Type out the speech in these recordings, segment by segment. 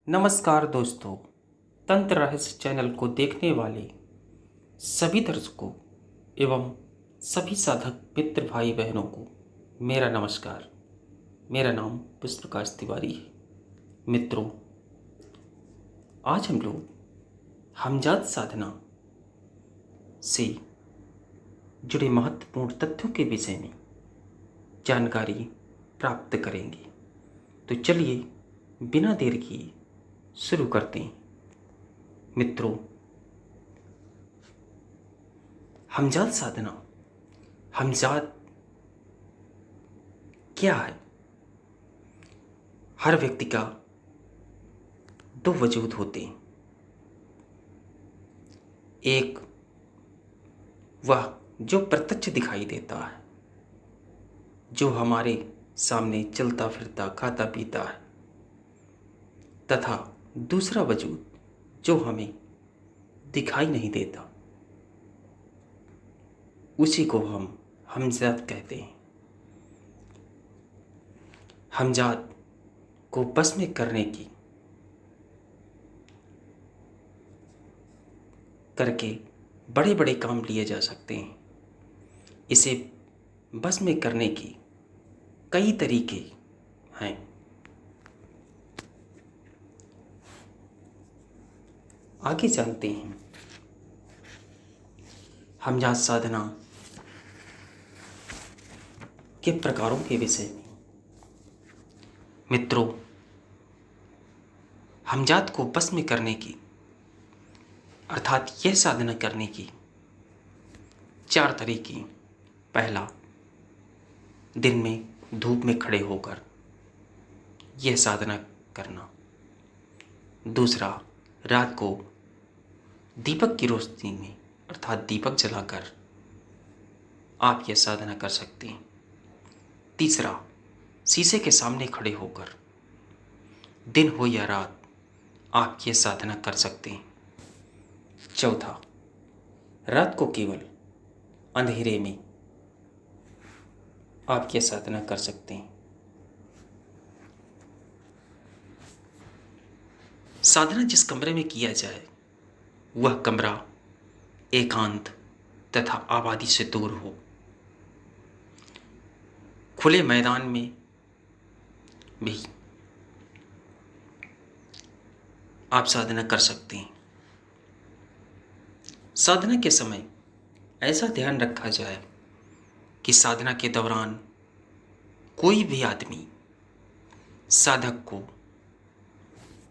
नमस्कार दोस्तों। तंत्र रहस्य चैनल को देखने वाले सभी दर्शकों एवं सभी साधक मित्र भाई बहनों को मेरा नमस्कार। मेरा नाम पुष्प प्रकाश तिवारी है। मित्रों, आज हम लोग हमजात साधना से जुड़े महत्वपूर्ण तथ्यों के विषय में जानकारी प्राप्त करेंगे। तो चलिए बिना देर किए शुरू करते हैं। मित्रों, हमजात साधना, हमजात क्या है? हर व्यक्ति का दो वजूद होते हैं। एक वह जो प्रत्यक्ष दिखाई देता है, जो हमारे सामने चलता फिरता खाता पीता है, तथा दूसरा वजूद जो हमें दिखाई नहीं देता, उसी को हम हमजात कहते हैं। हमजात को बस में करके बड़े बड़े काम लिए जा सकते हैं। इसे बस में करने की कई तरीके हैं। आगे जानते हैं हमजात साधना के प्रकारों के विषय में। मित्रों, हमजात को बस में करने की अर्थात यह साधना करने की चार तरीके। पहला, दिन में धूप में खड़े होकर यह साधना करना। दूसरा, रात को दीपक की रोशनी में अर्थात दीपक जलाकर आप यह साधना कर सकते हैं। तीसरा, शीशे के सामने खड़े होकर दिन हो या रात आप यह साधना कर सकते हैं। चौथा, रात को केवल अंधेरे में आप यह साधना कर सकते हैं। साधना जिस कमरे में किया जाए वह कमरा एकांत तथा आबादी से दूर हो। खुले मैदान में भी आप साधना कर सकते हैं। साधना के समय ऐसा ध्यान रखा जाए कि साधना के दौरान कोई भी आदमी साधक को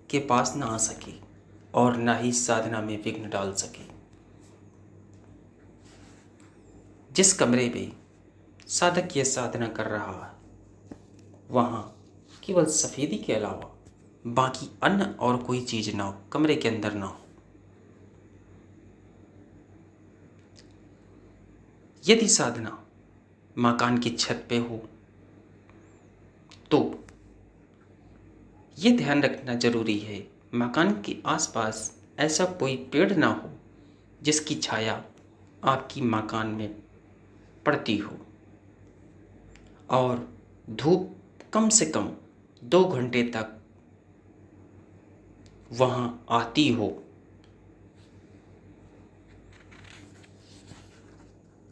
के पास ना आ सके और ना ही साधना में विघ्न डाल सके। जिस कमरे में साधक यह साधना कर रहा है वहाँ केवल सफेदी के अलावा बाकी अन्य और कोई चीज ना हो, कमरे के अंदर ना हो। यदि साधना मकान की छत पे हो तो यह ध्यान रखना जरूरी है मकान के आसपास ऐसा कोई पेड़ ना हो जिसकी छाया आपकी मकान में पड़ती हो और धूप कम से कम 2 घंटे तक वहां आती हो,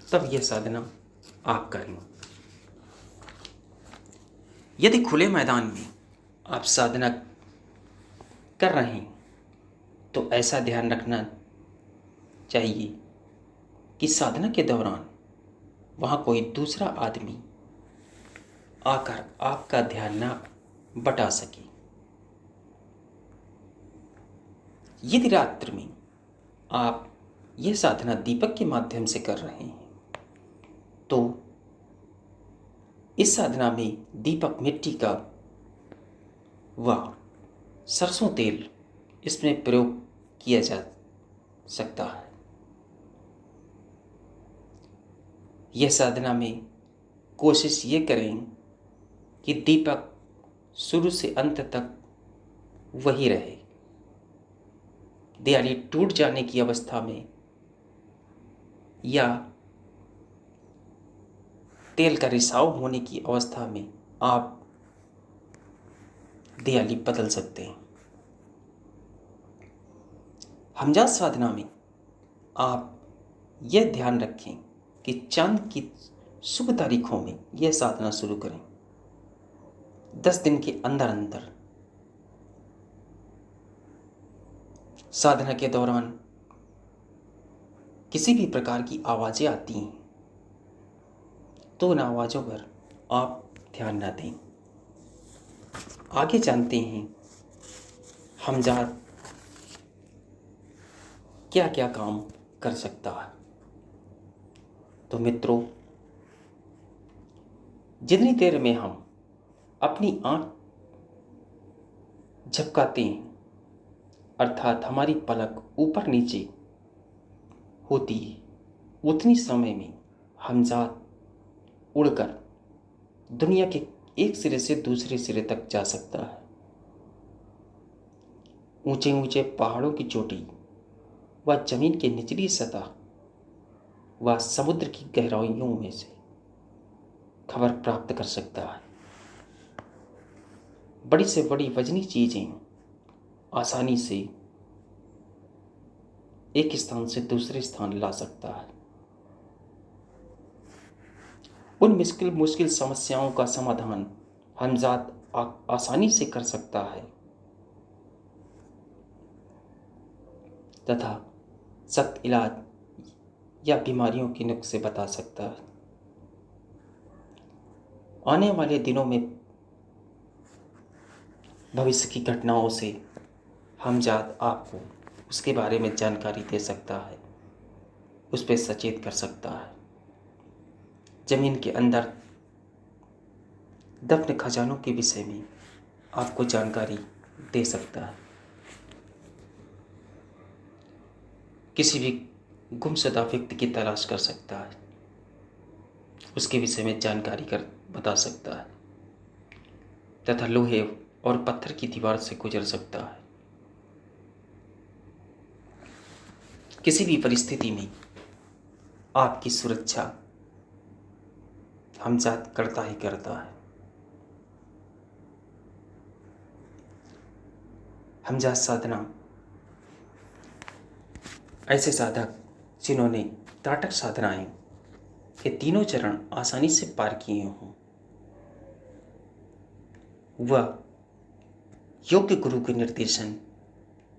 तब यह साधना आप करें। यदि खुले मैदान में आप साधना कर रहे हैं तो ऐसा ध्यान रखना चाहिए कि साधना के दौरान वहाँ कोई दूसरा आदमी आकर आपका ध्यान ना बटा सके। यदि रात्रि में आप यह साधना दीपक के माध्यम से कर रहे हैं तो इस साधना में दीपक मिट्टी का व सरसों तेल इसमें प्रयोग किया जा सकता है। यह साधना में कोशिश ये करें कि दीपक शुरू से अंत तक वही रहे। दियाली टूट जाने की अवस्था में या तेल का रिसाव होने की अवस्था में आप दियाली बदल सकते हैं। हमजात साधना में आप यह ध्यान रखें कि चांद की शुभ तारीखों में यह साधना शुरू करें। 10 दिन के अंदर अंदर साधना के दौरान किसी भी प्रकार की आवाज़ें आती हैं तो उन आवाज़ों पर आप ध्यान न दें। आगे जानते हैं हमजात क्या क्या काम कर सकता है। तो मित्रों, जितनी देर में हम अपनी आंख झपकाते हैं, अर्थात हमारी पलक ऊपर नीचे होती है, उतनी समय में हमजात उड़कर दुनिया के एक सिरे से दूसरे सिरे तक जा सकता है। ऊंचे ऊंचे पहाड़ों की चोटी व जमीन की निचली सतह व समुद्र की गहराइयों में से खबर प्राप्त कर सकता है। बड़ी से बड़ी वजनी चीजें आसानी से एक स्थान से दूसरे स्थान ला सकता है। उन मुश्किल समस्याओं का समाधान हमजात आसानी से कर सकता है तथा सख्त इलाज या बीमारियों के नुस्खे बता सकता है। आने वाले दिनों में भविष्य की घटनाओं से हमजात आपको उसके बारे में जानकारी दे सकता है, उस पर सचेत कर सकता है। जमीन के अंदर दफन खजानों के विषय में आपको जानकारी दे सकता है। किसी भी गुमशुदा व्यक्ति की तलाश कर सकता है, उसके विषय में जानकारी कर बता सकता है तथा लोहे और पत्थर की दीवार से गुजर सकता है। किसी भी परिस्थिति में आपकी सुरक्षा हमजात करता ही करता है। हमजात साधना ऐसे साधक जिन्होंने त्राटक साधनाएं के तीनों चरण आसानी से पार किए हों, वह योग्य गुरु के निर्देशन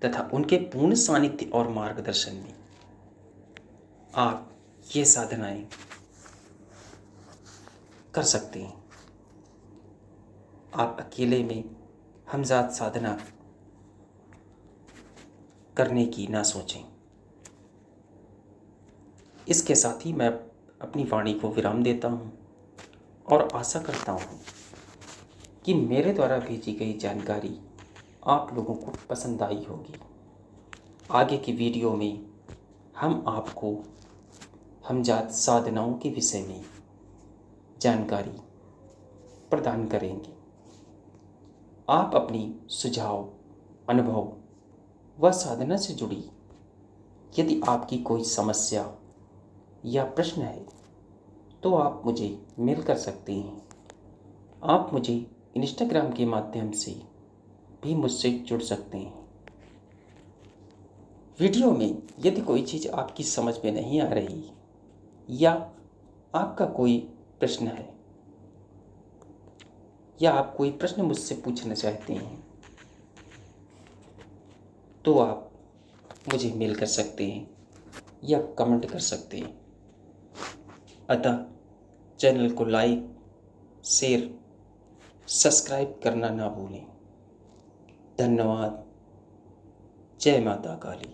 तथा उनके पूर्ण सानिध्य और मार्गदर्शन में आप ये साधनाएं कर सकते हैं। आप अकेले में हमजात साधना करने की ना सोचें। इसके साथ ही मैं अपनी वाणी को विराम देता हूँ और आशा करता हूँ कि मेरे द्वारा भेजी गई जानकारी आप लोगों को पसंद आई होगी। आगे की वीडियो में हम आपको हमजात साधनाओं के विषय में जानकारी प्रदान करेंगे। आप अपनी सुझाव, अनुभव व साधना से जुड़ी यदि आपकी कोई समस्या या प्रश्न है तो आप मुझे मेल कर सकते हैं। आप मुझे इंस्टाग्राम के माध्यम से भी मुझसे जुड़ सकते हैं। वीडियो में यदि कोई चीज़ आपकी समझ में नहीं आ रही या आपका कोई प्रश्न है या आप कोई प्रश्न मुझसे पूछना चाहते हैं तो आप मुझे मेल कर सकते हैं या कमेंट कर सकते हैं। अतः चैनल को लाइक, शेयर, सब्सक्राइब करना ना भूलें। धन्यवाद। जय माता काली।